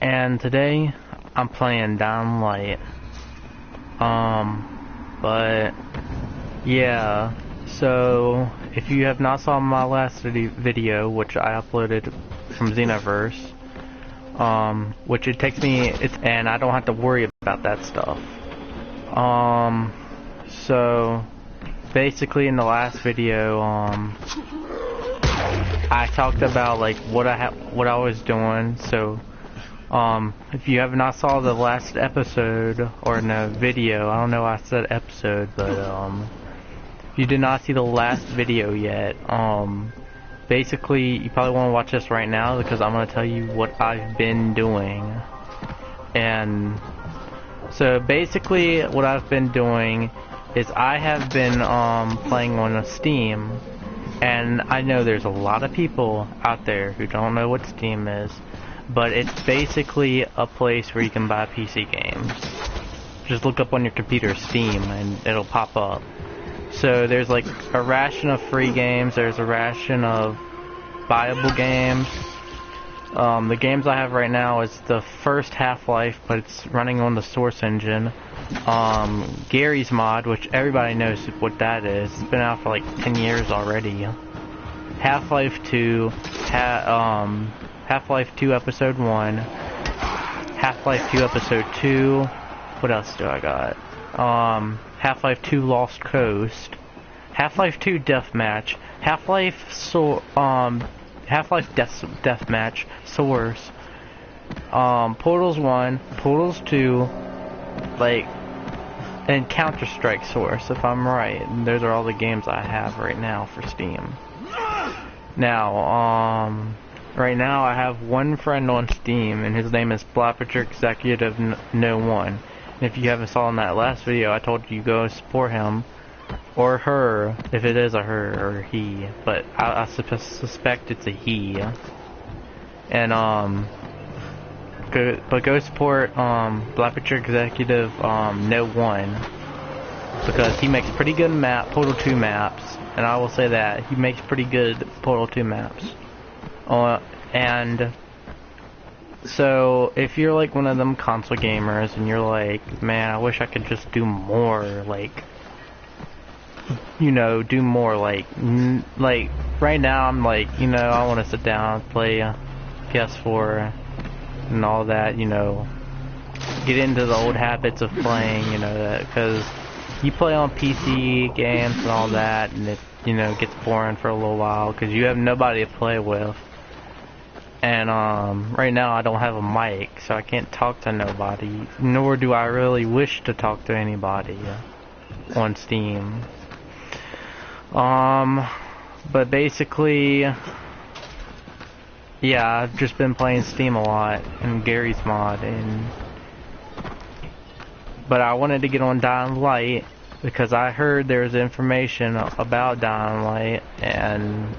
and today I'm playing Dying Light. But yeah, so if you have not saw my last video, which I uploaded from Xenoverse, which it takes me, and I don't have to worry about that stuff. So basically in the last video, I talked about like what I was doing. So if you have not saw the last episode or no video, I don't know why I said episode, but if you did not see the last video yet, basically you probably want to watch this right now because I'm going to tell you what I've been doing. And so basically what I've been doing is I have been playing on Steam, and I know there's a lot of people out there who don't know what Steam is, but it's basically a place where you can buy PC games. Just look up on your computer Steam and it'll pop up. So there's like a ration of free games, there's a ration of buyable games. The games I have right now is the first Half-Life, but it's running on the Source engine. Garry's Mod, which everybody knows what that is. It's been out for like 10 years already. Half-Life 2, Half-Life 2 Episode 1, Half-Life 2 Episode 2, what else do I got? Half-Life 2 Lost Coast, Half-Life 2 Deathmatch, Half-Life Deathmatch, Source, Portals 1, Portals 2, like, and Counter-Strike Source, if I'm right. And those are all the games I have right now for Steam. Now, right now I have one friend on Steam, and his name is Blappiture Executive No 1. And if you haven't saw in that last video, I told you go support him. Or her, if it is a her or he, but I suspect it's a he. And go support Blappiture Executive No 1, because he makes pretty good Portal 2 maps, and I will say that he makes pretty good Portal 2 maps. And so if you're like one of them console gamers and you're like, man, I wish I could just do more, like, you know, do more, like right now I'm like, you know, I want to sit down, play PS4 and all that, you know, get into the old habits of playing, you know, that, because you play on PC games and all that, and it, you know, gets boring for a little while because you have nobody to play with. And right now I don't have a mic, so I can't talk to nobody, nor do I really wish to talk to anybody on Steam. But basically, yeah, I've just been playing Steam a lot and Garry's Mod, but I wanted to get on Dying Light because I heard there's information about Dying Light, and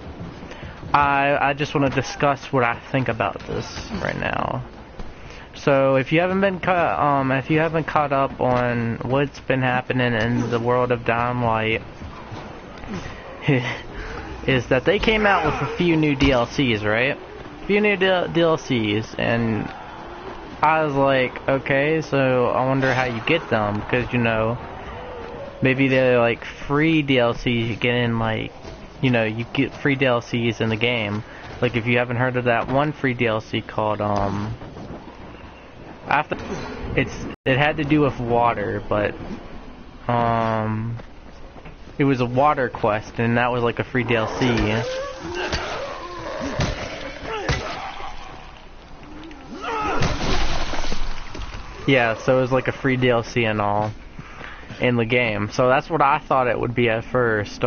I just want to discuss what I think about this right now. So if you haven't caught up on what's been happening in the world of Dying Light, is that they came out with a few new DLCs, right? A few new DLCs, and I was like, okay, so I wonder how you get them, because, you know, maybe they're like free DLCs you get in, like, you know, you get free DLCs in the game. Like, if you haven't heard of that one free DLC called, it had to do with water, but, it was a water quest, and that was like a free DLC. Yeah, so it was like a free DLC and all in the game. So that's what I thought it would be at first.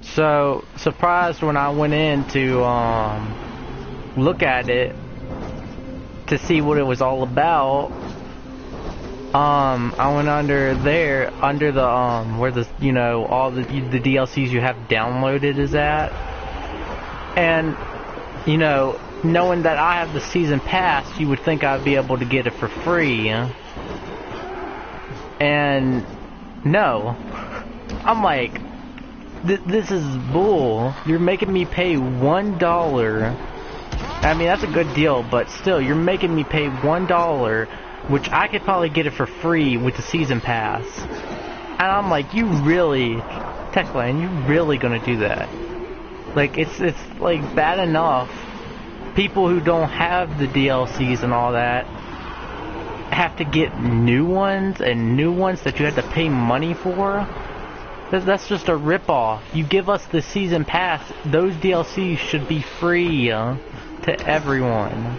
So surprised when I went in to look at it to see what it was all about. I went under the where the, you know, all the DLCs you have downloaded is at, and, you know, knowing that I have the season pass, you would think I'd be able to get it for free, and no, I'm like, this is bull. You're making me pay $1 I mean, that's a good deal, but still, you're making me pay $1, which I could probably get it for free with the season pass. And I'm like, you really, Techland, you really gonna do that? Like, it's like bad enough. People who don't have the DLCs and all that have to get new ones and new ones that you have to pay money for. That's just a ripoff. You give us the season pass, those DLCs should be free to everyone.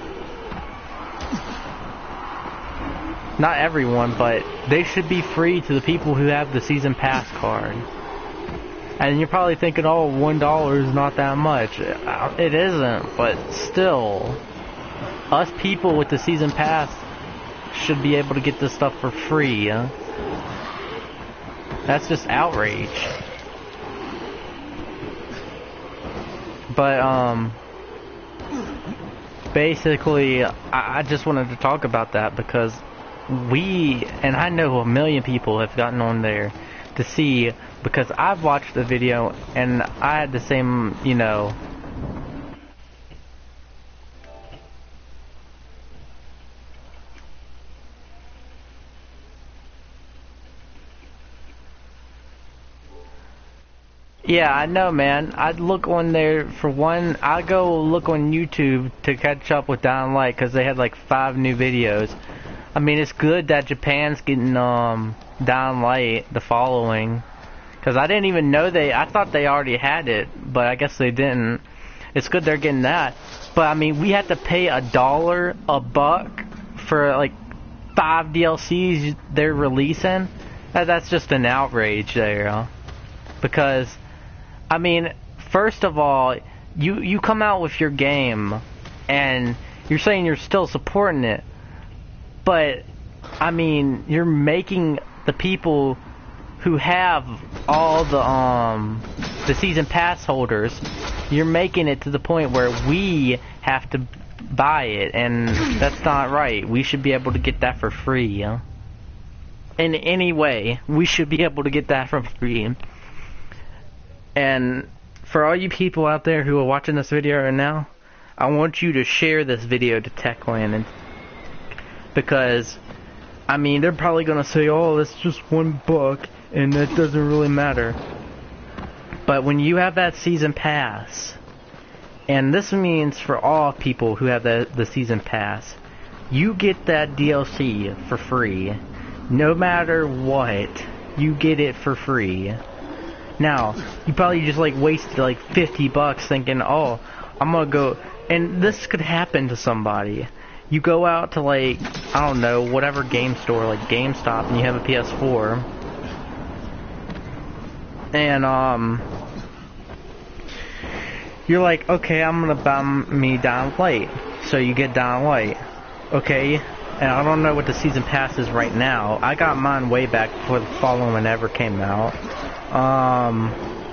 Not everyone, but they should be free to the people who have the season pass card. And you're probably thinking, oh, $1 is not that much. It isn't, but still, us people with the season pass should be able to get this stuff for free. That's just outrage. But basically, I just wanted to talk about that because and I know a million people have gotten on there to see, because I've watched the video and I had the same, you know, yeah, I know, man. I'd look on there for one. I go look on YouTube to catch up with Dying Light because they had like 5 new videos. I mean, it's good that Japan's getting Dying Light the following, because I didn't even know I thought they already had it, but I guess they didn't. It's good they're getting that. But I mean, we had to pay $1 a buck for like 5 DLCs they're releasing. That's just an outrage there, because I mean, first of all, you come out with your game and you're saying you're still supporting it, but I mean, you're making the people who have all the season pass holders, you're making it to the point where we have to buy it, and that's not right. We should be able to get that for free. In any way, we should be able to get that for free. And for all you people out there who are watching this video right now, I want you to share this video to Techland, because I mean, they're probably gonna say, oh, that's just $1 and that doesn't really matter. But when you have that season pass, and this means for all people who have the season pass, you get that DLC for free. No matter what, you get it for free. Now, you probably just like wasted like $50 thinking, oh, I'm gonna go, and this could happen to somebody. You go out to like, I don't know, whatever game store, like GameStop, and you have a PS4, and you're like, okay, I'm gonna buy me Dying Light. So you get Dying Light, okay, and I don't know what the season pass is right now. I got mine way back before the following ever came out.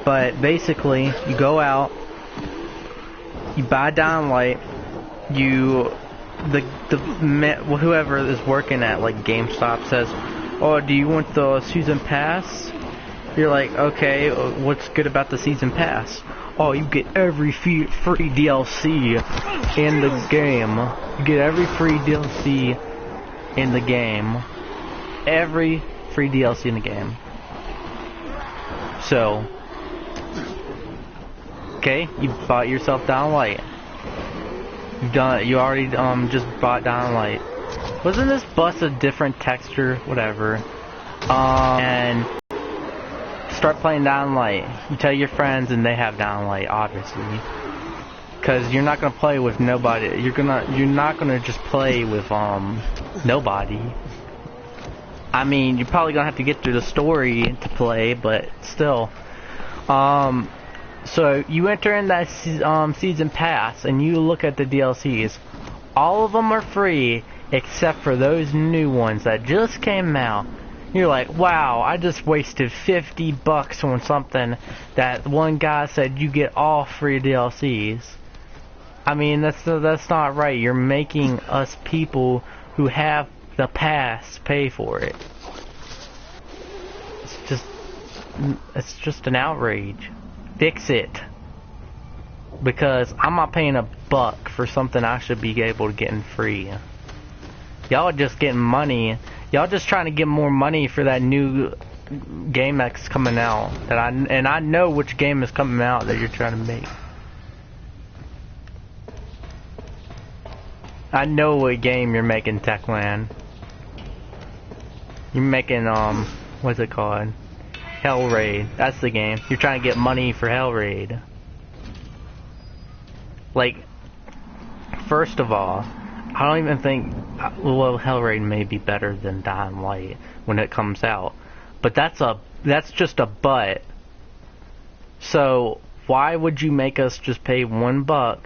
But basically, you go out, you buy Dying Light, whoever is working at like GameStop says, oh, do you want the season pass? You're like, okay, what's good about the season pass? Oh, you get every free DLC in the game. You get every free DLC in the game. Every free DLC in the game. So, okay, you bought yourself Dying Light. You already just bought Dying Light. Wasn't this bus a different texture? Whatever. And start playing Dying Light. You tell your friends, and they have Dying Light, obviously. Because you're not gonna play with nobody. You're not gonna just play with nobody. I mean, you're probably gonna have to get through the story to play, but still. So you enter in that season pass, and you look at the DLCs. All of them are free, except for those new ones that just came out. You're like, wow, I just wasted $50 on something that one guy said you get all free DLCs. I mean, that's not right. You're making us people who have the pass pay for it. It's just an outrage. Fix it. Because I'm not paying $1 for something I should be able to get in free. Y'all are just getting money. Y'all just trying to get more money for that new game that's coming out. And I know which game is coming out that you're trying to make. I know what game you're making, Techland. You're making, what's it called? Hell Raid. That's the game. You're trying to get money for Hell Raid. Like, first of all, I don't even think, well, Hell Raid may be better than Dying Light when it comes out. But that's just a but. So, why would you make us just pay $1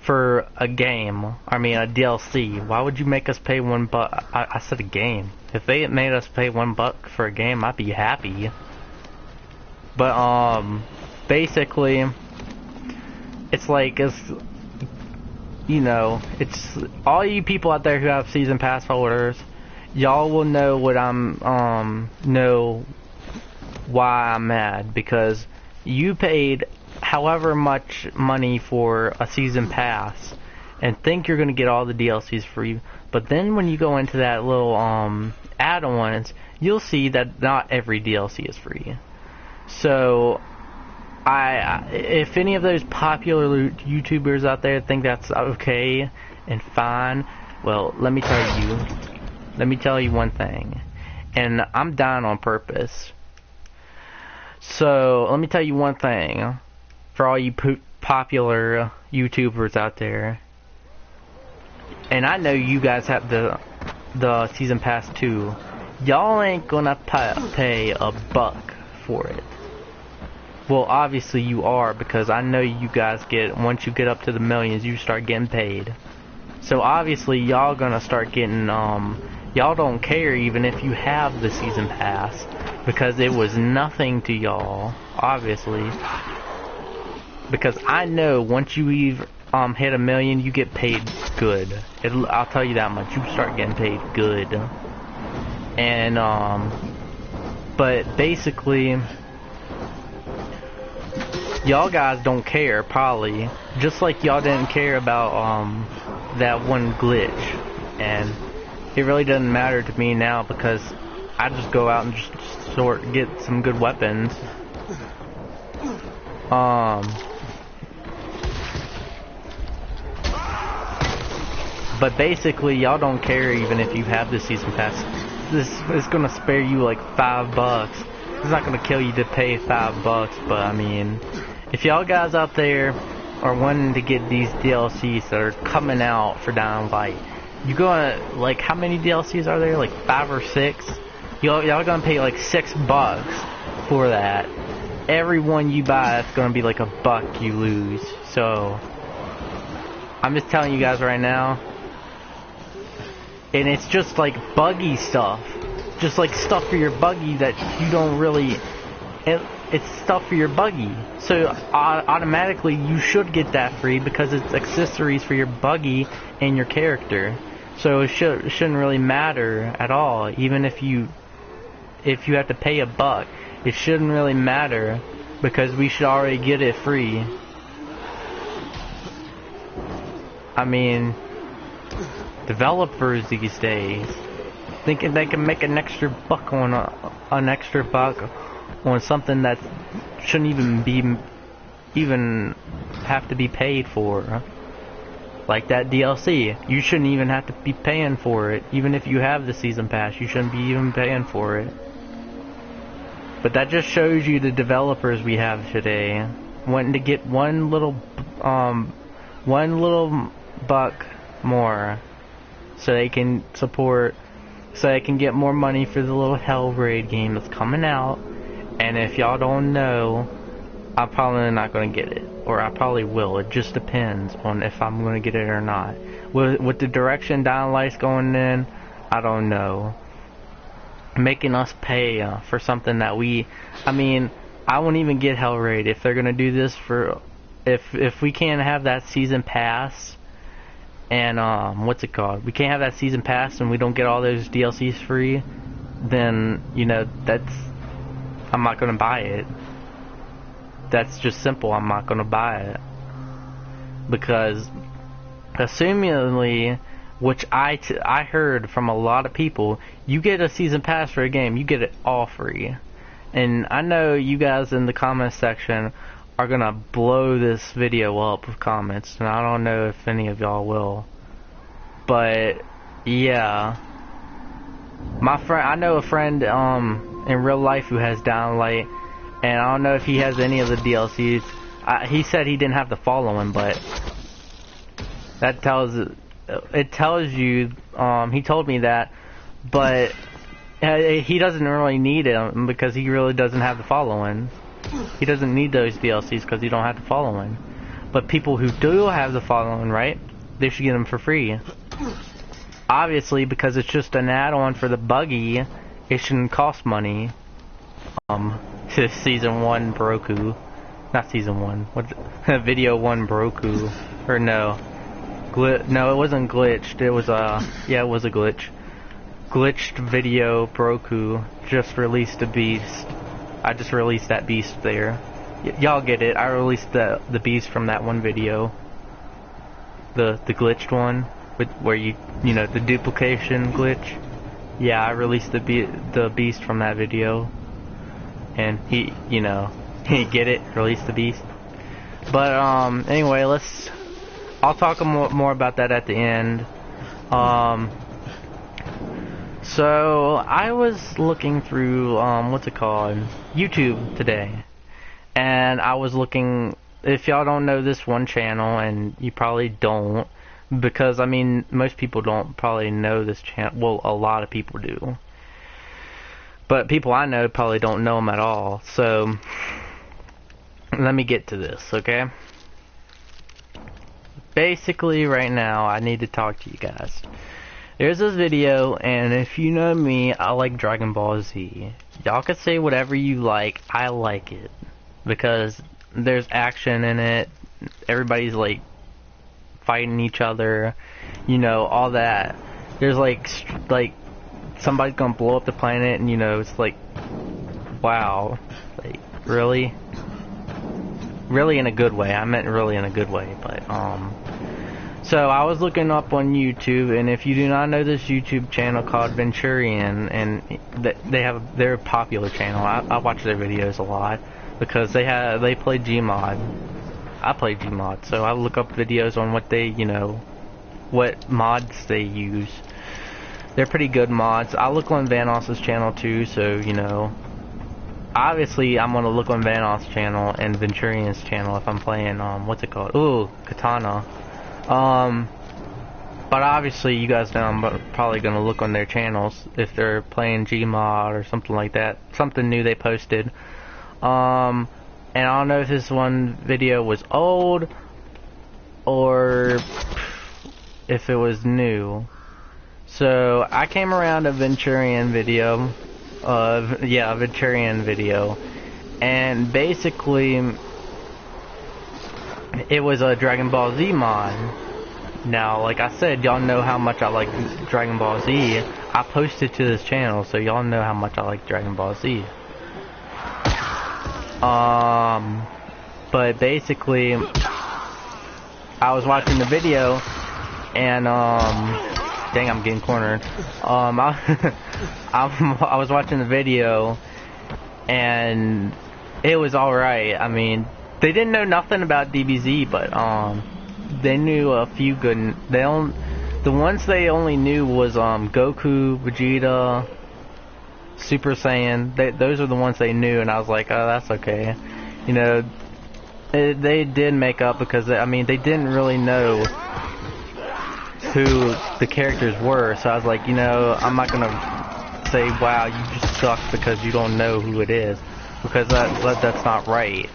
for a game? I mean, a DLC. Why would you make us pay $1? I said a game. If they had made us pay $1 for a game, I'd be happy. But, basically, it's like, you know, it's all you people out there who have season pass holders, y'all will know what know why I'm mad, because you paid however much money for a season pass and think you're gonna get all the DLCs free, but then when you go into that little add-ons, you'll see that not every DLC is free. So if any of those popular YouTubers out there think that's okay and fine, well, let me tell you one thing, and I'm dying on purpose. So let me tell you one thing, for all you popular YouTubers out there, and I know you guys have the season pass too. Y'all ain't gonna pay $1 for it. Well, obviously you are, because I know you guys once you get up to the millions, you start getting paid. So obviously y'all gonna start getting, y'all don't care even if you have the season pass, because it was nothing to y'all, obviously. Because I know once you hit $1 million, you get paid good. I'll tell you that much. You start getting paid good. And, but basically, y'all guys don't care, probably. Just like y'all didn't care about, that one glitch. And it really doesn't matter to me now, because I just go out and just get some good weapons. But basically, y'all don't care even if you have the season pass. This is gonna spare you like $5. It's not gonna kill you to pay $5, but I mean, if y'all guys out there are wanting to get these DLCs that are coming out for Dying Light, you gonna, like, how many DLCs are there? Like 5 or 6? Y'all gonna pay like $6 for that. Every one you buy, it's gonna be like $1 you lose. So I'm just telling you guys right now. And it's just like buggy stuff. Just like stuff for your buggy that you don't really... It's stuff for your buggy. So automatically you should get that free, because it's accessories for your buggy and your character. So it shouldn't really matter at all. Even if you have to pay $1, it shouldn't really matter, because we should already get it free. I mean, developers these days thinking they can make an extra $1 on an extra $1 on something that shouldn't even have to be paid for. Like that DLC, you shouldn't even have to be paying for it. Even if you have the season pass, you shouldn't be even paying for it. But that just shows you the developers we have today wanting to get one little buck more, so they can get more money for the little Hell Raid game that's coming out. And if y'all don't know, I'm probably not going to get it, or I probably will. It just depends on if I'm going to get it or not. With the direction Dying Light's going in, I don't know. Making us pay for something that I mean, I won't even get Hell Raid if they're going to do this for, if we can't have that season pass, and what's it called? We can't have that season pass and we don't get all those DLCs free, then, you know, I'm not going to buy it. that's just simple. I'm not gonna buy it because, assumingly, which I heard from a lot of people, you get a season pass for a game, you get it all free. And I know you guys in the comments section are gonna blow this video up with comments, and I don't know if any of y'all will. But yeah, my friend, I know a friend in real life who has Downlight, and I don't know if he has any of the DLCs. He said he didn't have to follow him, but that tells you. He told me that, but he doesn't really need him because he really doesn't have the following. He doesn't need those DLCs because he don't have the following. But people who do have the following, right? They should get them for free. Obviously, because it's just an add-on for the buggy, it shouldn't cost money. Season 1 Broku. Not Season 1. What's it? Video 1 Broku. Or no. No, it wasn't glitched. It was yeah, it was a glitch. Glitched Video Broku just released a beast. I just released that beast there. Y'all get it. I released the beast from that one video. The glitched one with where you know, the duplication glitch. Yeah, I released the beast from that video. And he, you know, he get it, release the beast. But anyway, I'll talk more about that at the end. So I was looking through what's it called, YouTube today, and I was looking. If y'all don't know this one channel, and you probably don't, because I mean most people don't probably know this channel. Well, a lot of people do, but people I know probably don't know them at all. So let me get to this, okay? Basically, right now I need to talk to you guys. There's this video, and if you know me, I like Dragon Ball Z. Y'all can say whatever you like, I like it. Because there's action in it, everybody's like fighting each other, you know, all that. There's like somebody's gonna blow up the planet, and you know, it's like, wow, like, really? Really in a good way, I meant really in a good way, but, so I was looking up on YouTube, and if you do not know this YouTube channel called Venturian, and they're a popular channel. I watch their videos a lot because they play Gmod. I play Gmod, so I look up videos on what they, you know, what mods they use. They're pretty good mods. I look on Vanoss's channel too, so you know. Obviously, I'm gonna look on Vanoss' channel and Venturian's channel if I'm playing what's it called? Ooh, Katana. But obviously you guys know I'm probably gonna look on their channels if they're playing Gmod or something like that. Something new they posted. And I don't know if this one video was old or if it was new. So I came around a Venturian video. Yeah, a Venturian video. And basically it was a Dragon Ball Z mod. Now, like I said, y'all know how much I like Dragon Ball Z. I posted to this channel, so y'all know how much I like Dragon Ball Z. But basically, I was watching the video, and dang, I'm getting cornered. I was watching the video, and it was alright. I mean, they didn't know nothing about DBZ, but they knew a few good. The ones they only knew was Goku, Vegeta, Super Saiyan. Those are the ones they knew, and I was like, oh, that's okay. You know, they did make up because I mean they didn't really know who the characters were, so I was like, you know, I'm not gonna say, wow, you just suck because you don't know who it is, because that's not right.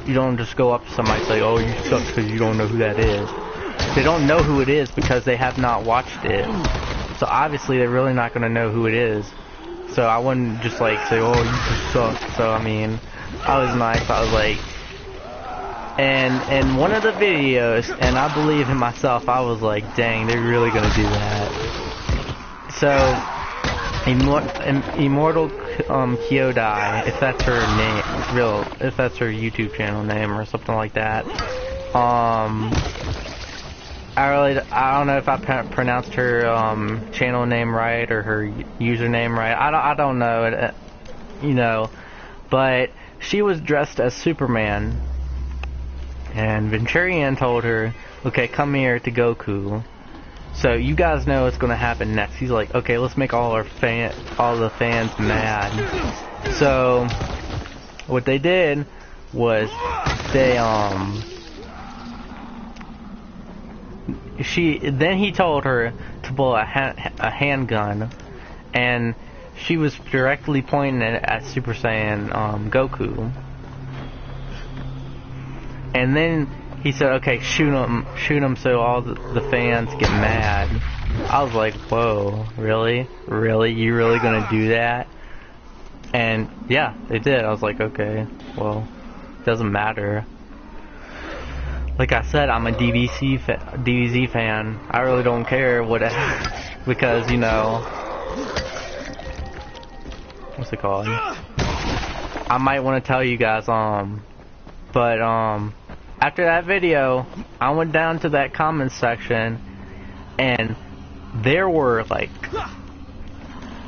You don't just go up to somebody and say, oh, you suck because you don't know who that is. They don't know who it is because they have not watched it. So obviously they're really not going to know who it is. So I wouldn't just like say, oh, you just suck. So I mean, I was nice. I was like, and one of the videos, and I believe in myself, I was like, dang, they're really going to do that. So Immortal Kyodai, if that's her name, if that's her YouTube channel name or something like that. I don't know if I pronounced her channel name right or her username right. I don't know, you know, but she was dressed as Superman, and Venturian told her, "Okay, come here to Goku." So you guys know what's gonna happen next. He's like, "Okay, let's make all the fans mad." So what they did was they he told her to pull a handgun, and she was directly pointing it at Super Saiyan Goku. And then he said, "Okay, shoot him so all the fans get mad." I was like, "Whoa, really? Really? You really gonna do that?" And yeah, they did. I was like, "Okay, well, doesn't matter." Like I said, I'm a DBZ fan. I really don't care what because, you know, what's it called? I might want to tell you guys, but after that video, I went down to that comment section, and there were like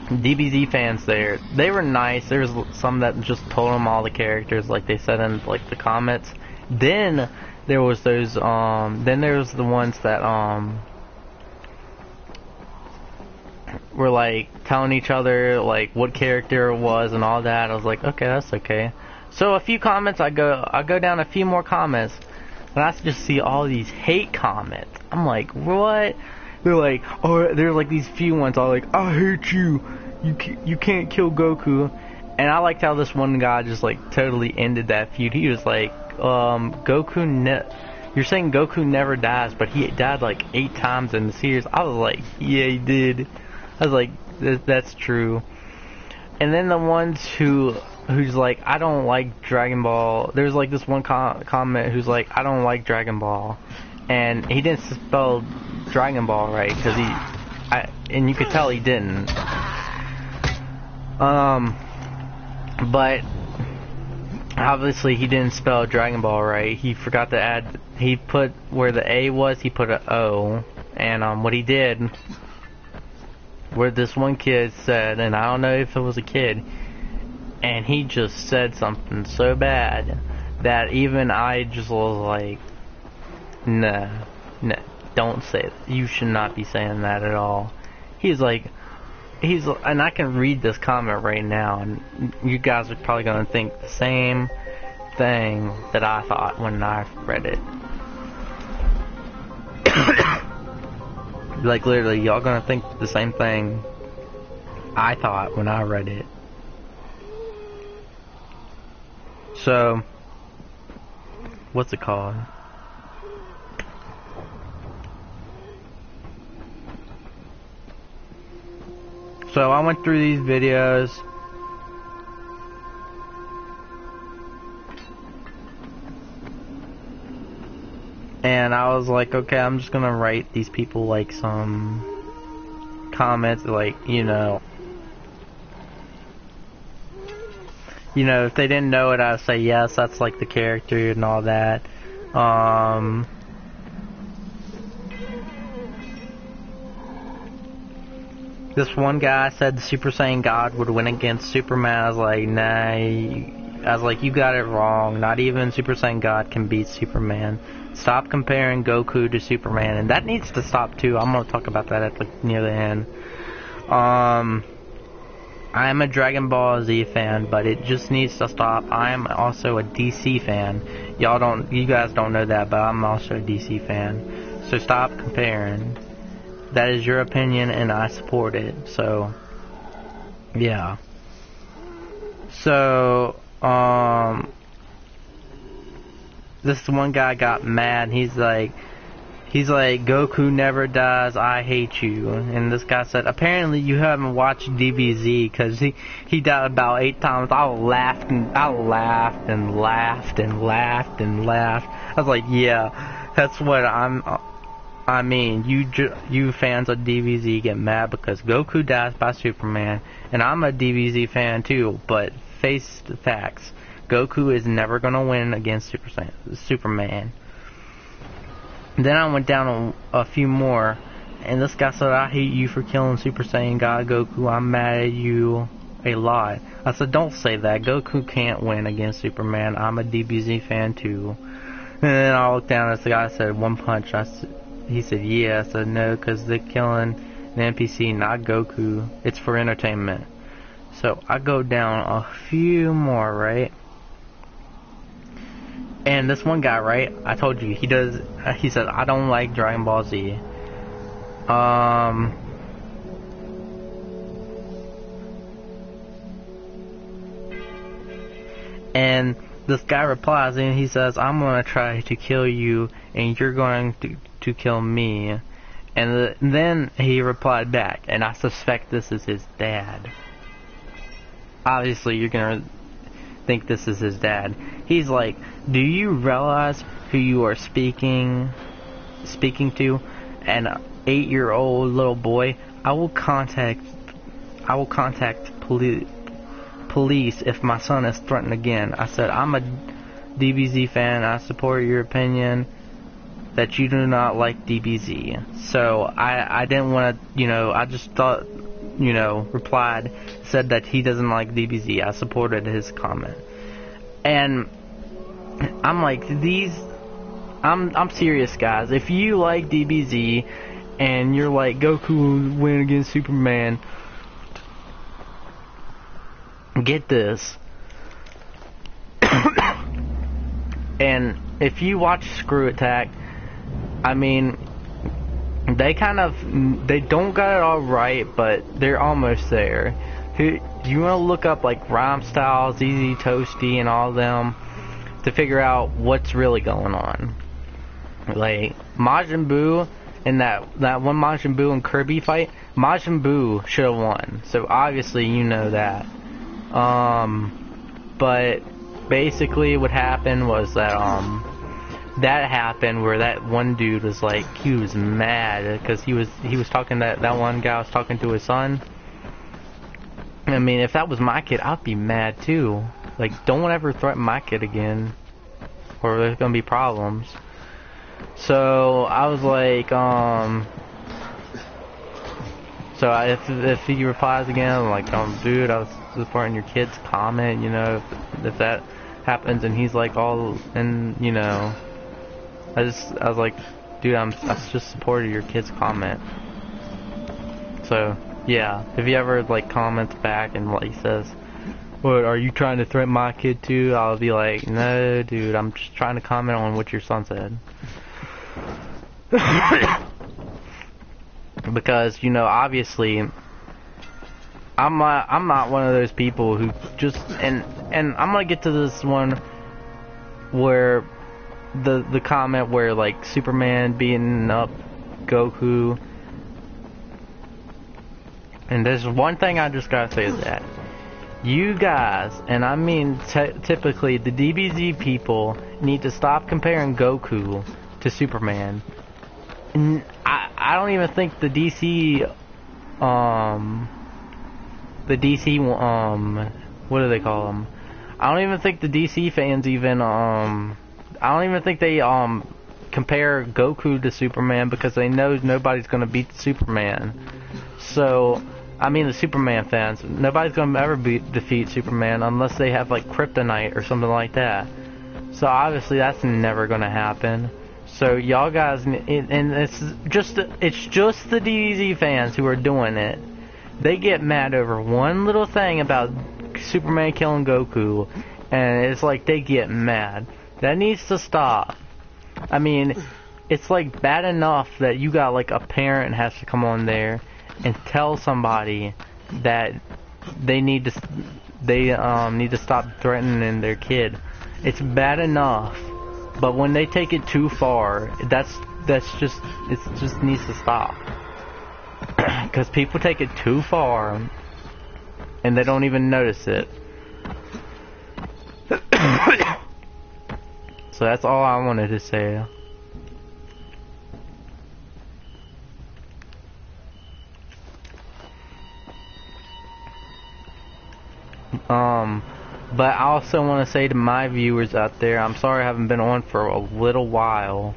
DBZ fans there. They were nice. There was some that just told them all the characters, like they said in like the comments. Then there was those, then there was the ones that, were like telling each other like what character it was and all that. I was like, okay, that's okay. So a few comments, I go down a few more comments, and I just see all these hate comments. I'm like, what? They're like, oh, there's like these few ones all like, I hate you. You can't kill Goku. And I liked how this one guy just like totally ended that feud. He was like, you're saying Goku never dies, but he died like 8 times in the series. I was like, yeah, he did. I was like, that's true. And then the ones who's like, I don't like Dragon Ball. There's like this one comment who's like, I don't like Dragon Ball, and he didn't spell Dragon Ball right, because and you could tell he didn't. But obviously he didn't spell Dragon Ball right. He forgot to add. He put where the A was, he put an O, and what he did, where this one kid said, and I don't know if it was a kid, and he just said something so bad that even I just was like, nah, don't say it. You should not be saying that at all. He's like, and I can read this comment right now, and you guys are probably going to think the same thing that I thought when I read it. Like, literally, y'all gonna think the same thing I thought when I read it. So, what's it called? So, I went through these videos. And I was like, okay, I'm just gonna write these people like some comments, like, you know, if they didn't know it, I'd say, yes, that's like the character and all that. This one guy said the Super Saiyan God would win against Superman. I was like, nah, I was like, you got it wrong. Not even Super Saiyan God can beat Superman. Stop comparing Goku to Superman, and that needs to stop too. I'm gonna talk about that at near the end. I am a Dragon Ball Z fan, but it just needs to stop. I am also a DC fan. You guys don't know that, but I'm also a DC fan. So stop comparing. That is your opinion, and I support it. So, yeah. So, this one guy got mad. He's like, Goku never dies, I hate you. And this guy said, apparently you haven't watched DBZ, because he died about 8 times. I laughed and laughed and laughed and laughed and laughed. I was like, yeah, that's what I'm I mean, you fans of DBZ get mad because Goku dies by Superman, and I'm a DBZ fan too, but face the facts. Goku is never gonna win against Superman. Then I went down on a few more, and this guy said, I hate you for killing Super Saiyan God Goku, I'm mad at you a lot. I said, don't say that, Goku can't win against Superman, I'm a DBZ fan too. And then I looked down at this guy, said, One Punch. He said, yeah. I said, no, because they're killing an NPC, not Goku. It's for entertainment. So I go down a few more, right? And this one guy, right? I told you, he said, I don't like Dragon Ball Z. And this guy replies and he says, I'm going to try to kill you and you're going to kill me. And then he replied back, and I suspect this is his dad. Obviously you're going to think this is his dad. He's like, do you realize who you are speaking to? An 8-year-old little boy. I will contact police if my son is threatened again. I said, I'm a DBZ fan. I support your opinion that you do not like DBZ. So I didn't want to, I just thought, replied, said that he doesn't like DBZ. I supported his comment. And I'm like, I'm serious, guys. If you like DBZ and you're like, Goku will win against Superman, get this. And if you watch Screw Attack, I mean, they don't got it all right, but they're almost there. You want to look up like Rhyme Style, ZZ Toasty, and all of them to figure out what's really going on. Like Majin Buu in that one Majin Buu and Kirby fight, Majin Buu should have won. So obviously you know that. But basically what happened was that that happened where that one dude was like, he was mad because he was talking, that one guy was talking to his son. I mean, if that was my kid, I'd be mad too. Like, don't ever threaten my kid again, or there's gonna be problems. So I was like, so if he replies again, I'm like, dude, I was supporting your kid's comment, if that happens, and he's like all, and I was like, dude, I just supported your kid's comment. So yeah, if he ever like comments back and like says, what, are you trying to threaten my kid too? I'll be like, no, dude, I'm just trying to comment on what your son said. Because, obviously, I'm not one of those people who just, and I'm gonna get to this one where the comment where like Superman beating up Goku, and there's one thing I just gotta say is that you guys, and I mean typically the DBZ people, need to stop comparing Goku to Superman. And I don't even think the DC what do they call them? I don't even think the DC fans even I don't even think they compare Goku to Superman, because they know nobody's gonna beat Superman. So I mean, the Superman fans, nobody's gonna ever defeat Superman unless they have like kryptonite or something like that. So obviously that's never gonna happen. So y'all guys, and it's just the DBZ fans who are doing it. They get mad over one little thing about Superman killing Goku, and it's like they get mad. That needs to stop. I mean, it's like bad enough that you got like a parent has to come on there and tell somebody that they need to stop threatening their kid. It's bad enough. But when they take it too far, it just needs to stop. Because people take it too far, and they don't even notice it. So that's all I wanted to say. But I also want to say to my viewers out there, I'm sorry I haven't been on for a little while.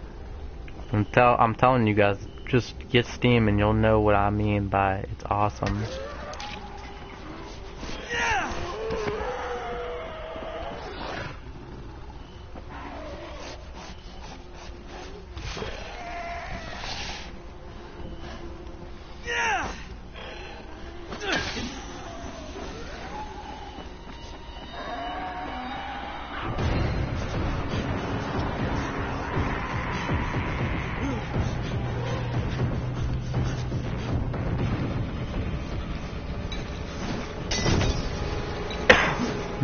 I'm telling you guys, just get Steam and you'll know what I mean by it's awesome.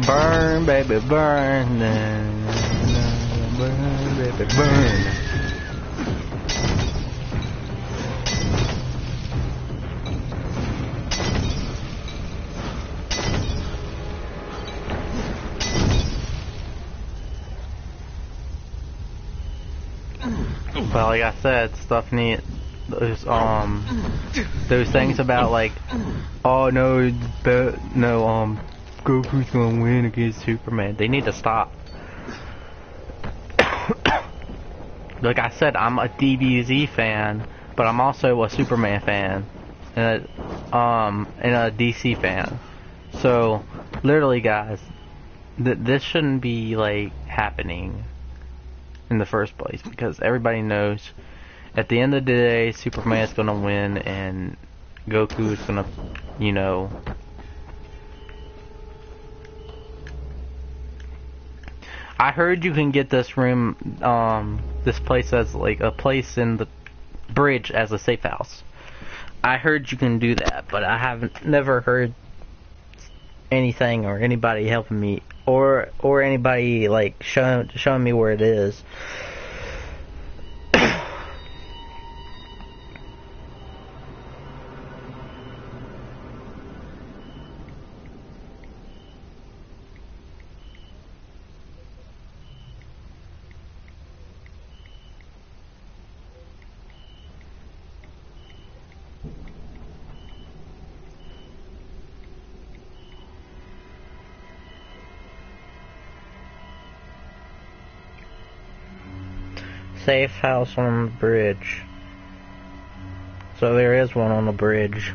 Burn, baby, burn. Burn, baby, burn. But like I said, stuff need those things about like, oh no, Goku's gonna win against Superman. They need to stop. Like I said, I'm a DBZ fan, but I'm also a Superman fan, and a DC fan. So, literally, guys, this shouldn't be like happening in the first place, because everybody knows at the end of the day, Superman's gonna win, and Goku is gonna, you know. I heard you can get this room, this place as like a place in the bridge as a safe house. I heard you can do that, but I haven't never heard anything or anybody helping me or anybody like showing me where it is. Safe house on the bridge. So there is one on the bridge.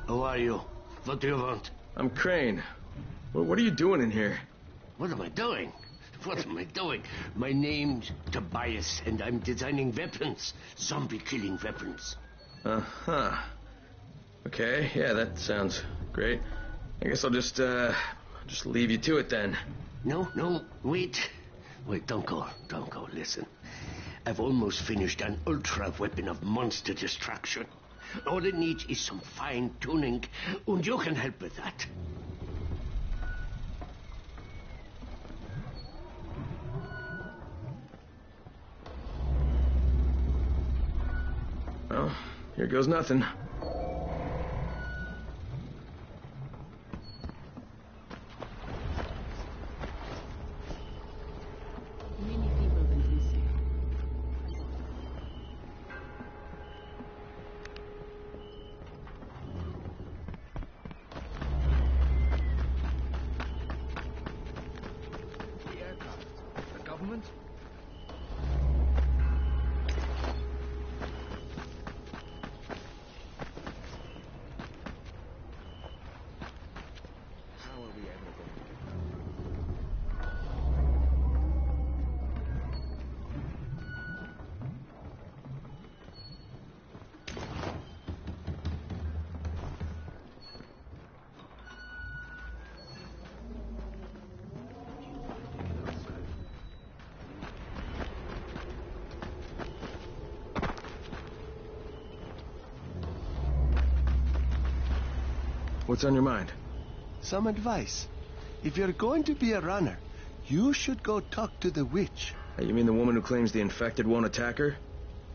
Who are you? What do you want? I'm Crane. What are you doing in here? What am I doing? What am I doing? My name's Tobias, and I'm designing weapons. Zombie-killing weapons. Uh-huh. Okay, yeah, that sounds great. I guess I'll just leave you to it then. No, wait. Wait, don't go, listen. I've almost finished an ultra-weapon of monster destruction. All it needs is some fine-tuning, and you can help with that. Well, here goes nothing. What's on your mind? Some advice. If you're going to be a runner, you should go talk to the witch. You mean the woman who claims the infected won't attack her?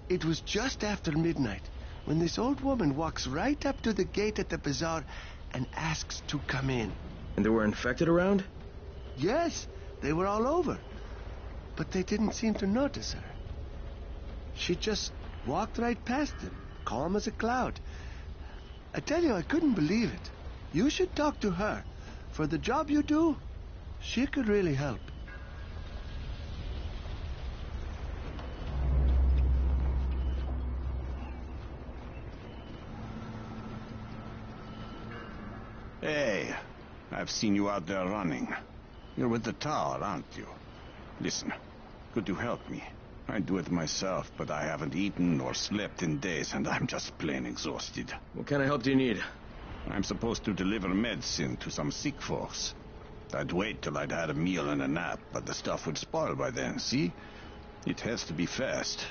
It was just after midnight when this old woman walks right up to the gate at the bazaar and asks to come in. And there were infected around? Yes, they were all over. But they didn't seem to notice her. She just walked right past them, calm as a cloud. I tell you, I couldn't believe it. You should talk to her. For the job you do, she could really help. Hey, I've seen you out there running. You're with the tower, aren't you? Listen, could you help me? I'd do it myself, but I haven't eaten or slept in days, and I'm just plain exhausted. What kind of help do you need? I'm supposed to deliver medicine to some sick folks. I'd wait till I'd had a meal and a nap, but the stuff would spoil by then, see? It has to be fast.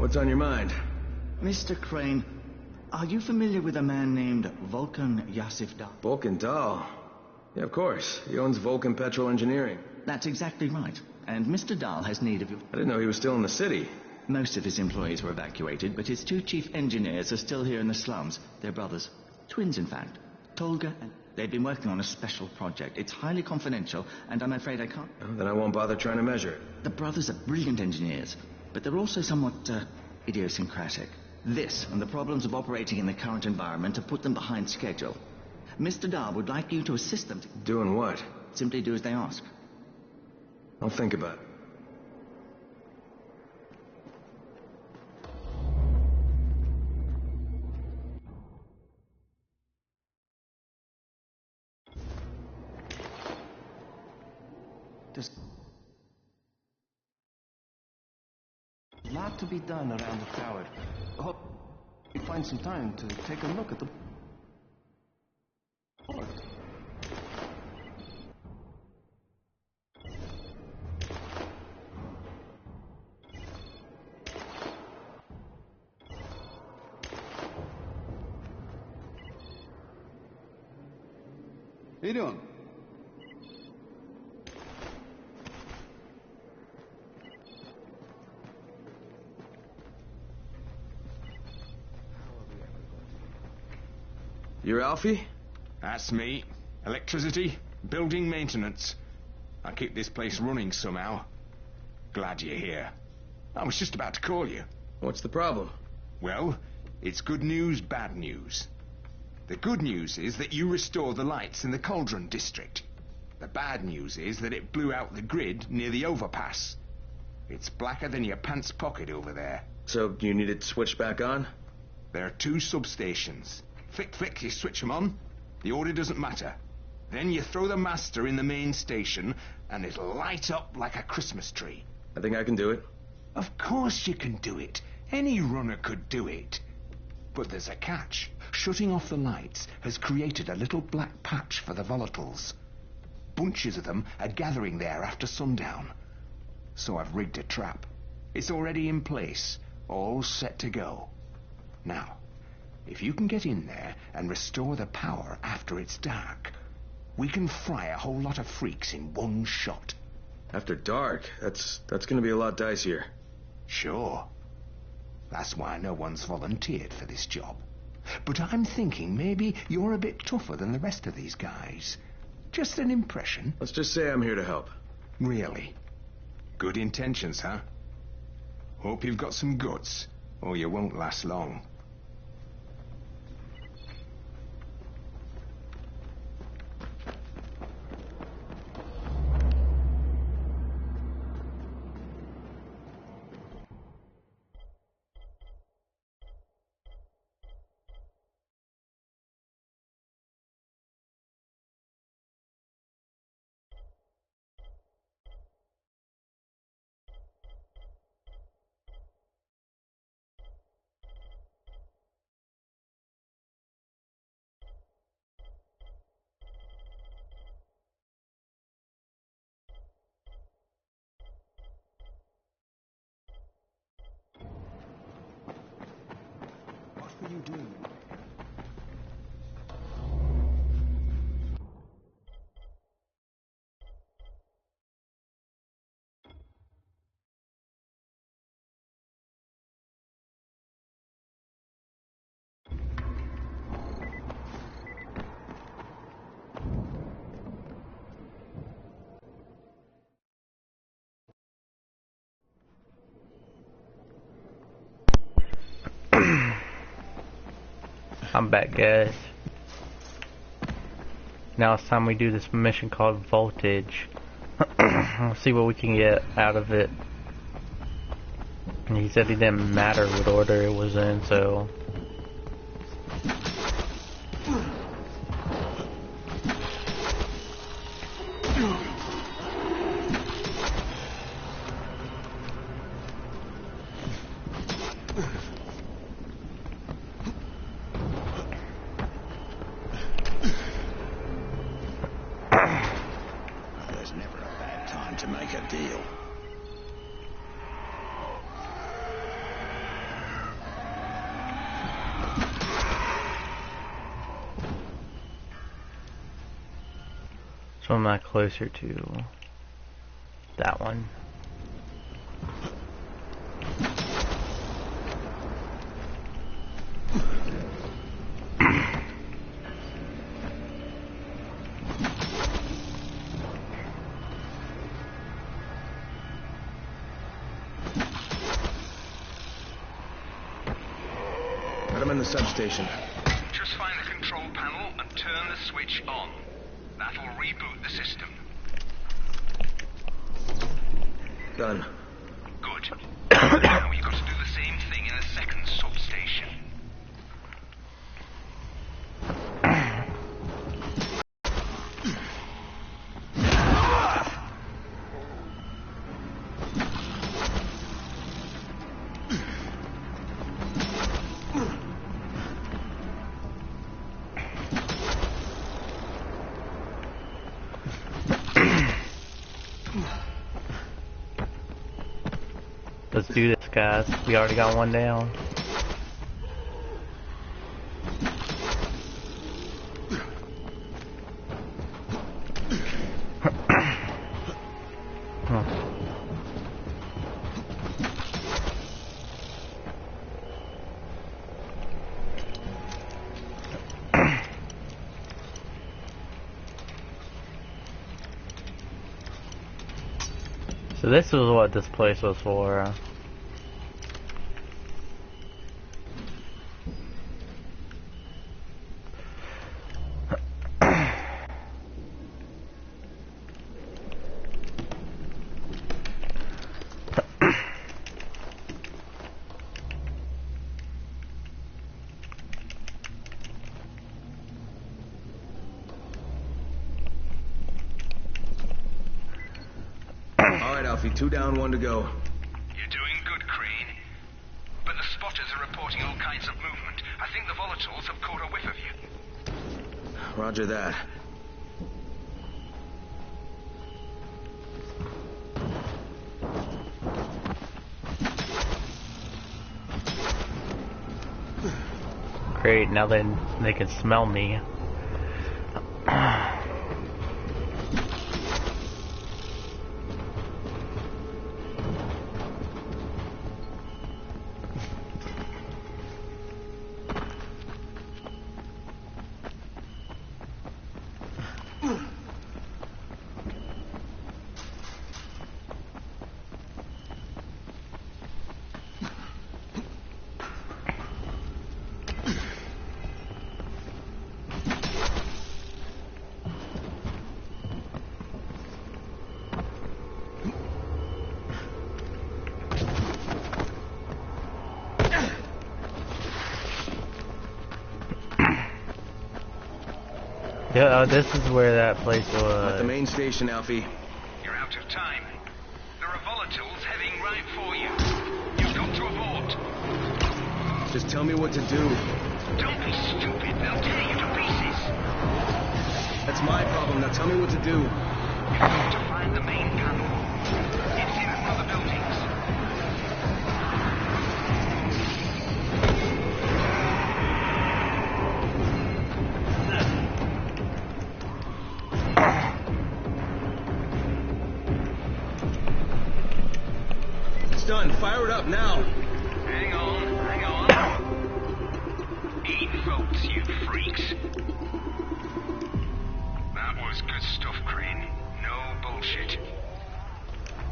What's on your mind? Mr. Crane, are you familiar with a man named Vulcan Yasif Dahl? Vulcan Dahl? Yeah, of course. He owns Vulcan Petrol Engineering. That's exactly right. And Mr. Dahl has need of you. I didn't know he was still in the city. Most of his employees were evacuated, but his two chief engineers are still here in the slums. They're brothers. Twins, in fact. Tolga and... They've been working on a special project. It's highly confidential, and I'm afraid I can't... Oh, then I won't bother trying to measure it. The brothers are brilliant engineers, but they're also somewhat, idiosyncratic. This, and the problems of operating in the current environment, have put them behind schedule. Mr. Dahl would like you to assist them. Doing what? Simply do as they ask. I'll think about it. There's a lot to be done around the tower. I hope we find some time to take a look at the board. How you doing? You're Alfie? That's me. Electricity, building maintenance. I keep this place running somehow. Glad you're here. I was just about to call you. What's the problem? Well, it's good news, bad news. The good news is that you restored the lights in the Cauldron district. The bad news is that it blew out the grid near the overpass. It's blacker than your pants pocket over there. So you need it switched back on? There are 2 substations. Flick, you switch them on. The order doesn't matter. Then you throw the master in the main station, and it'll light up like a Christmas tree. I think I can do it. Of course you can do it. Any runner could do it. But there's a catch. Shutting off the lights has created a little black patch for the volatiles. Bunches of them are gathering there after sundown. So I've rigged a trap. It's already in place, all set to go. Now, if you can get in there and restore the power after it's dark, we can fry a whole lot of freaks in one shot. After dark? That's gonna be a lot dicier. Sure. That's why no one's volunteered for this job. But I'm thinking maybe you're a bit tougher than the rest of these guys. Just an impression. Let's just say I'm here to help. Really? Good intentions, huh? Hope you've got some guts, or you won't last long. What were you doing? I'm back, guys. Now it's time we do this mission called Voltage. We'll see what we can get out of it. And he said it didn't matter what order it was in, so... There's never a bad time to make a deal. So I'm not closer to that one. I'm in the substation. Just find the control panel and turn the switch on. That'll reboot the system. Done. Good. Now you've got to do the same thing in the second substation. Let's do this, guys. We already got one down. So this was what this place was for. Alfie, 2 down, 1 to go. You're doing good, Crane. But the spotters are reporting all kinds of movement. I think the volatiles have caught a whiff of you. Roger that. Great, now then they can smell me. Yeah, this is where that place was. At the main station, Alfie. You're out of time. There are volatiles heading right for you. You've got to abort. Just tell me what to do. Don't be stupid. They'll tear you to pieces. That's my problem. Now tell me what to do. You've got to find the main panel. It's in one of the buildings. Done. Fire it up now. Hang on, hang on. 8 volts, you freaks. That was good stuff, Crane. No bullshit.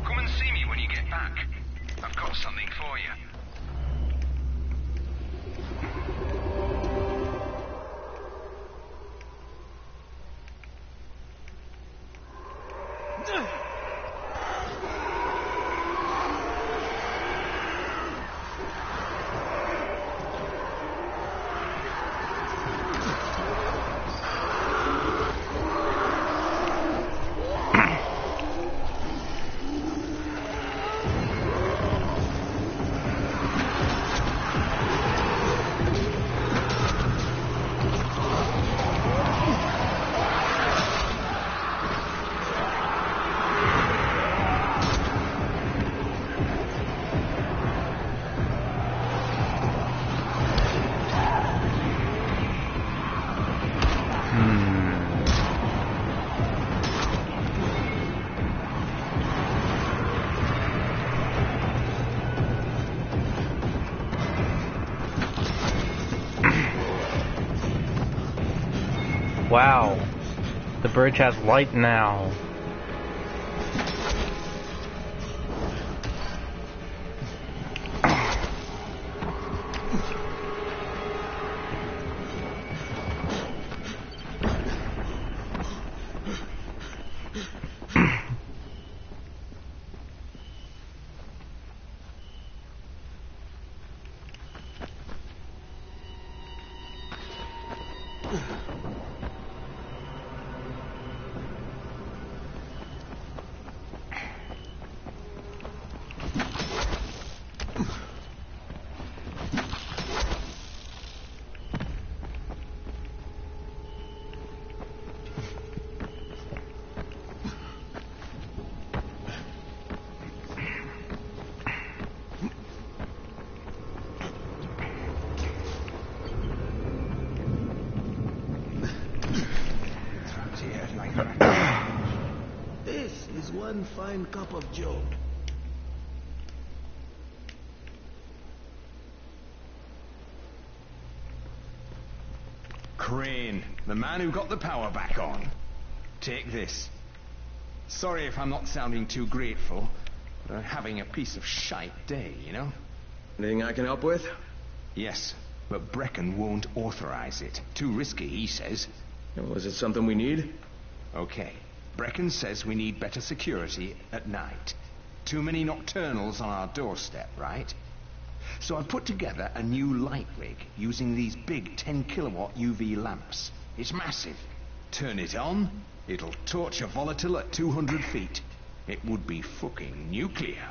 Come and see me when you get back. I've got something for you. Wow. The bridge has light now. This is one fine cup of joe. Crane, the man who got the power back on. Take this. Sorry if I'm not sounding too grateful, but I'm having a piece of shite day, you know? Anything I can help with? Yes, but Brecken won't authorize it. Too risky, he says. Well, is it something we need? Okay. Brecken says we need better security at night. Too many nocturnals on our doorstep, right? So I put together a new light rig using these big 10-kilowatt UV lamps. It's massive. Turn it on, it'll torch a volatile at 200 feet. It would be fucking nuclear.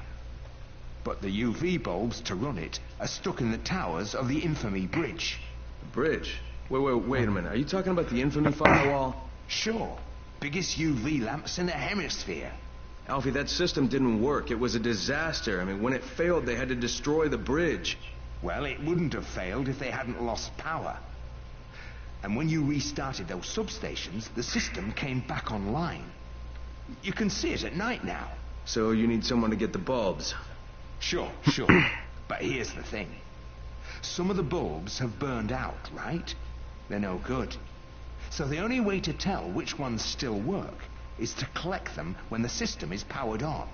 But the UV bulbs to run it are stuck in the towers of the Infamy Bridge. The bridge? Wait a minute. Are you talking about the Infamy firewall? Sure. Biggest UV lamps in the hemisphere. Alfie, that system didn't work. It was a disaster. I mean, when it failed, they had to destroy the bridge. Well, it wouldn't have failed if they hadn't lost power. And when you restarted those substations, the system came back online. You can see it at night now. So you need someone to get the bulbs. Sure. But here's the thing. Some of the bulbs have burned out, right? They're no good. So the only way to tell which ones still work is to collect them when the system is powered on.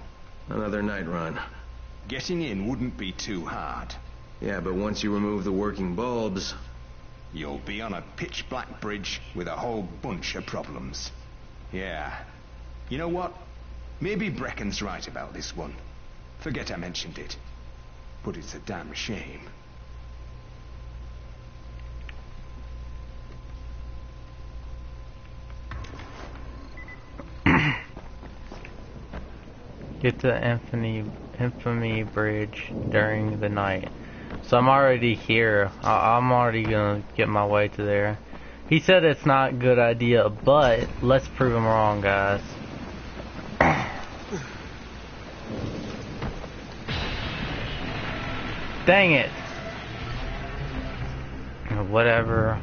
Another night run. Getting in wouldn't be too hard. Yeah, but once you remove the working bulbs... You'll be on a pitch-black bridge with a whole bunch of problems. Yeah. You know what? Maybe Brecken's right about this one. Forget I mentioned it. But it's a damn shame. Get to Infamy Bridge during the night. So I'm already here. I'm already gonna get my way to there. He said it's not a good idea, but let's prove him wrong, guys. Dang it! Whatever.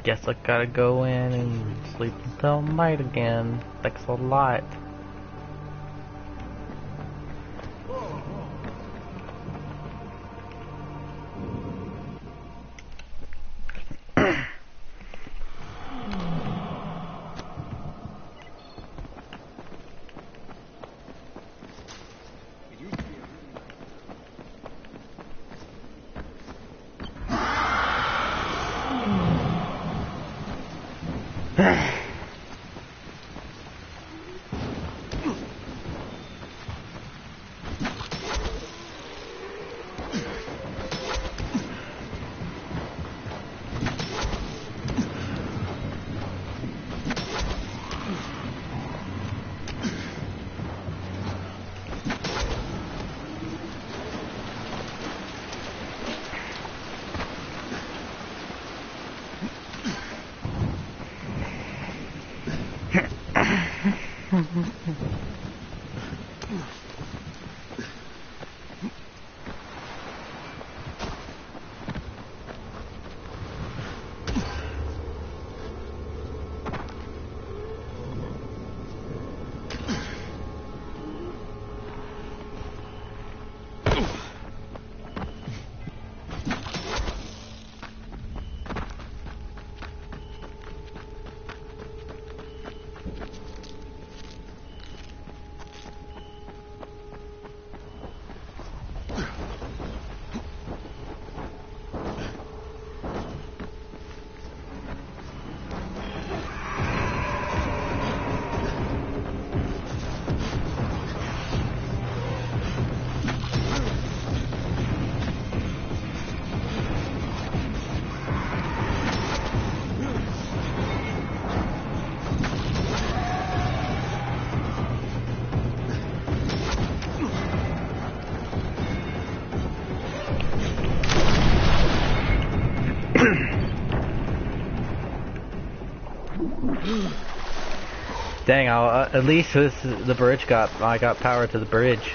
Guess I gotta go in and sleep until night again. Thanks a lot. Dang, at least the bridge I got power to the bridge.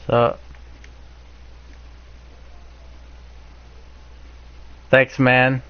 So, thanks, man.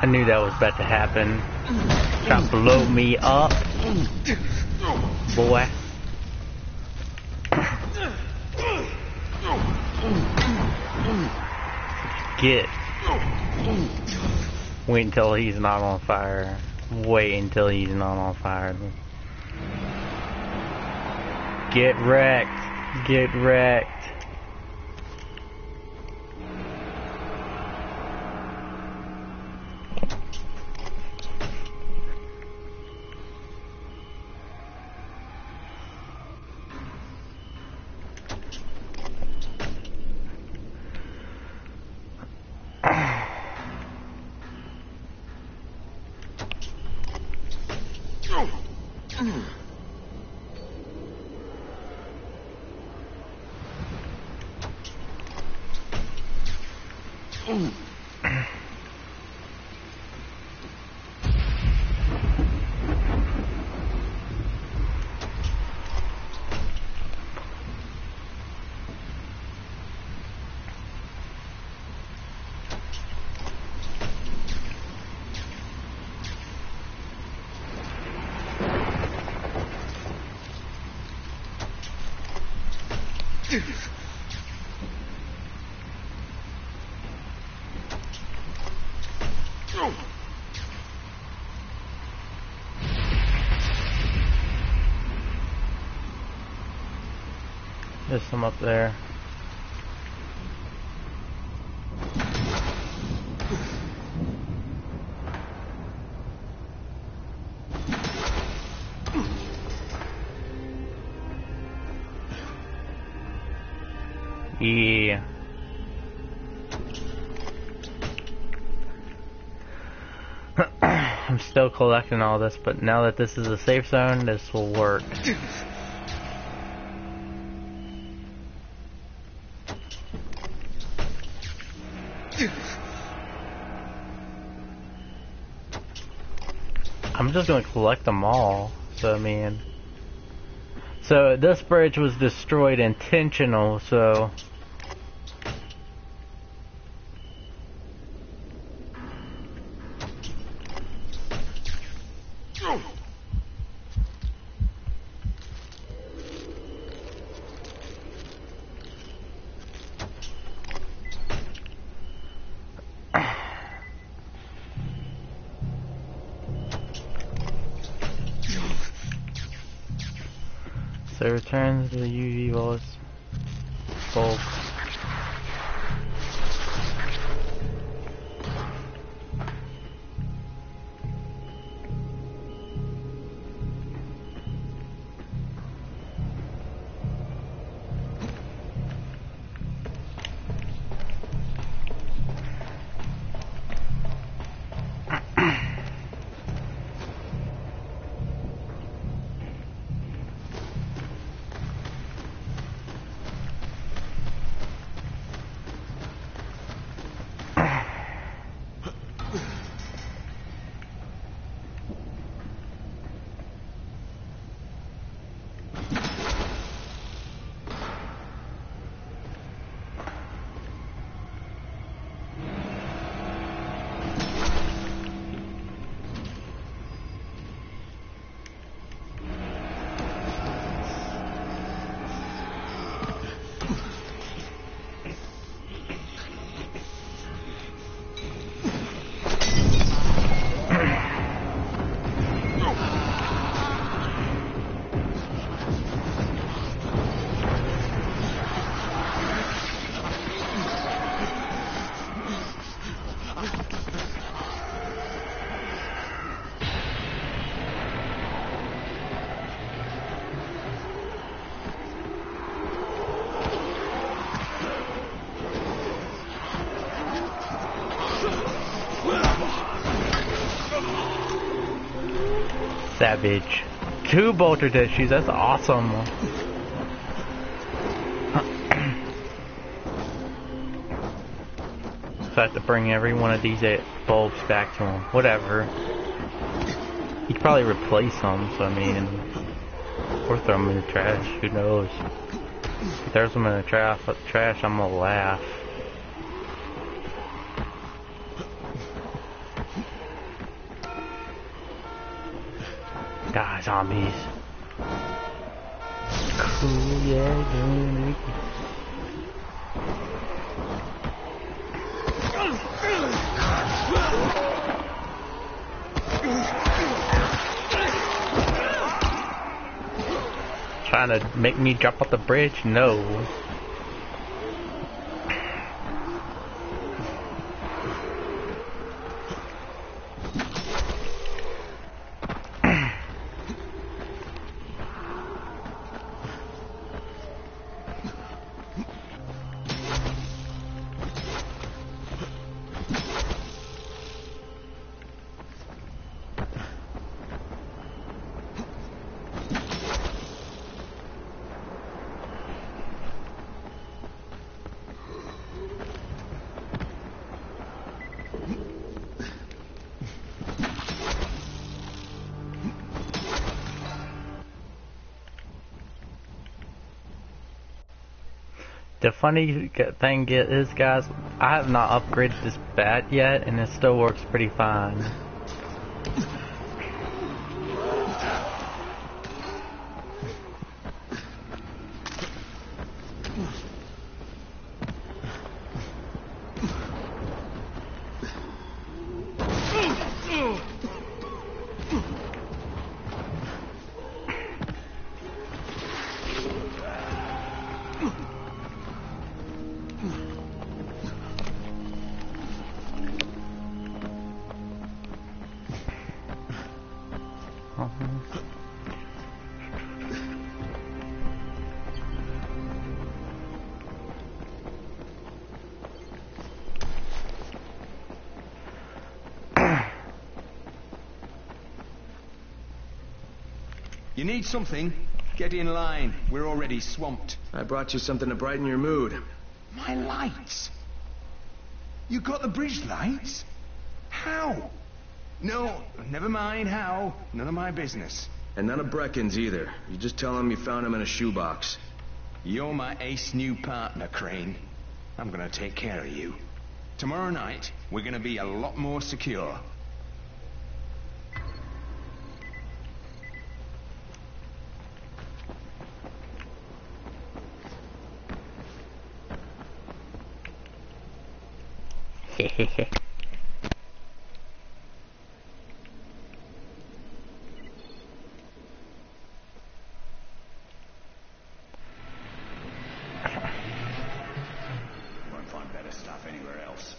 I knew that was about to happen. Try to blow me up, boy. Get. Wait until he's not on fire. Wait until he's not on fire. Get wrecked. Get wrecked. There's some up there. Yeah. I'm still collecting all this, but now that this is a safe zone, this will work. I'm just gonna collect them all. So I mean, so this bridge was destroyed intentional. So So returns the UV bullets bulk. Savage. 2 bolter tissues, that's awesome. So I have to bring every one of these bulbs back to him. Whatever. He could probably replace them, so I mean... Or throw them in the trash, who knows. If he throws them in the trash, I'm gonna laugh. Die, zombies. Cool, yeah, Trying to make me jump off the bridge? No. The funny thing is, guys, I have not upgraded this bat yet, and it still works pretty fine. You need something? Get in line. We're already swamped. I brought you something to brighten your mood. My lights? You got the bridge lights? How? No, never mind how. None of my business. And none of Brecken's either. You just tell him you found him in a shoebox. You're my ace new partner, Crane. I'm gonna take care of you. Tomorrow night, we're gonna be a lot more secure. Hehehe. Won't find better stuff anywhere else.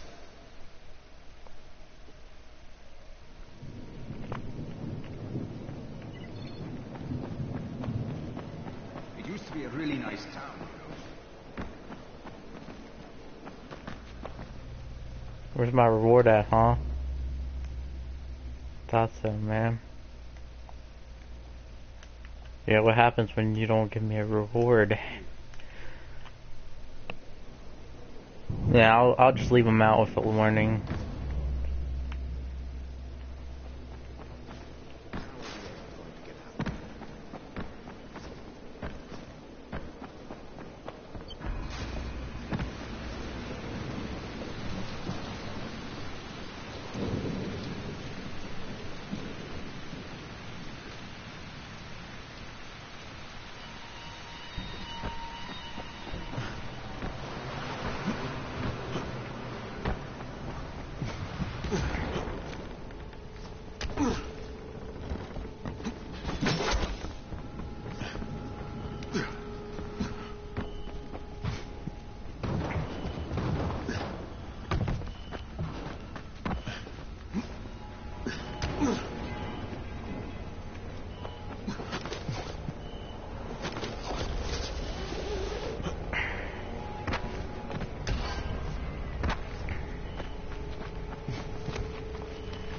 It used to be a really nice town. Where's my reward at, huh? Thought so, man. Yeah, what happens when you don't give me a reward? Yeah, I'll just leave them out with a warning.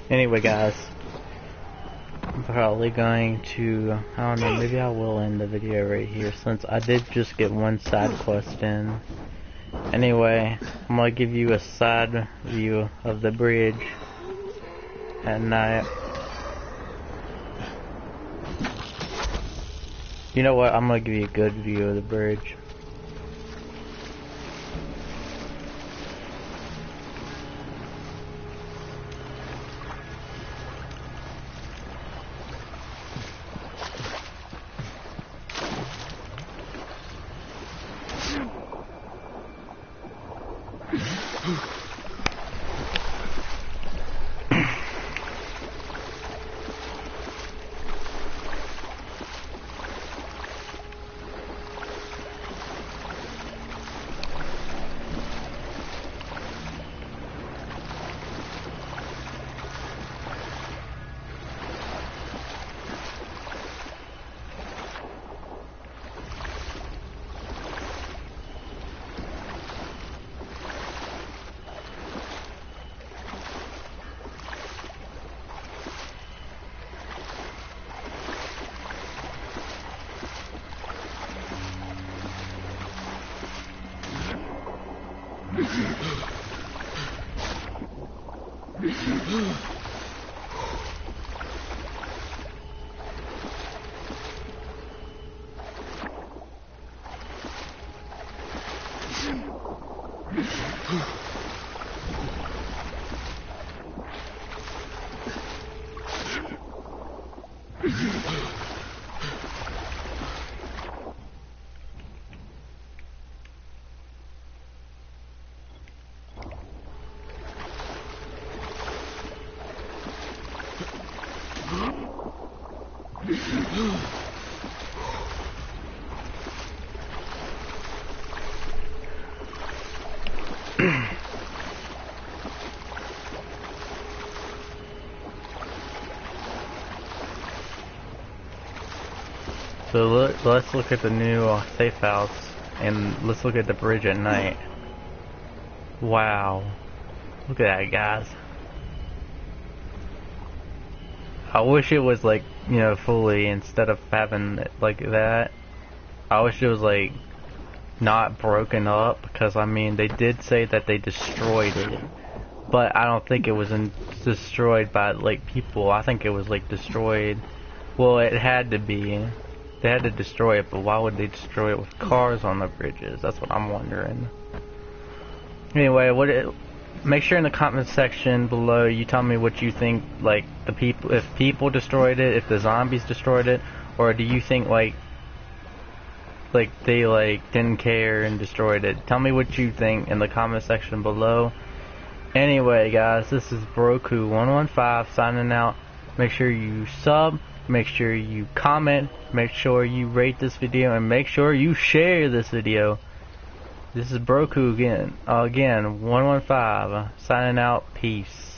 Anyway, guys, probably going to, I don't know, maybe I will end the video right here since I did just get one side quest in. Anyway, I'm gonna give you a side view of the bridge at night. You know what, I'm gonna give you a good view of the bridge. So let's look at the new safe house, and let's look at the bridge at night. Wow. Look at that, guys. I wish it was like, you know, fully, instead of having it like that. I wish it was like not broken up, because I mean they did say that they destroyed it, but I don't think it was destroyed by like people. I think it was like destroyed. Well, it had to be. They had to destroy it, but why would they destroy it with cars on the bridges? That's what I'm wondering. Anyway, make sure in the comment section below you tell me what you think, like the people, if people destroyed it, if the zombies destroyed it, or do you think like they like didn't care and destroyed it? Tell me what you think in the comment section below. Anyway, guys, this is Broku115 signing out. Make sure you sub. Make sure you comment, make sure you rate this video, and make sure you share this video. This is Broku again, 115, signing out, peace.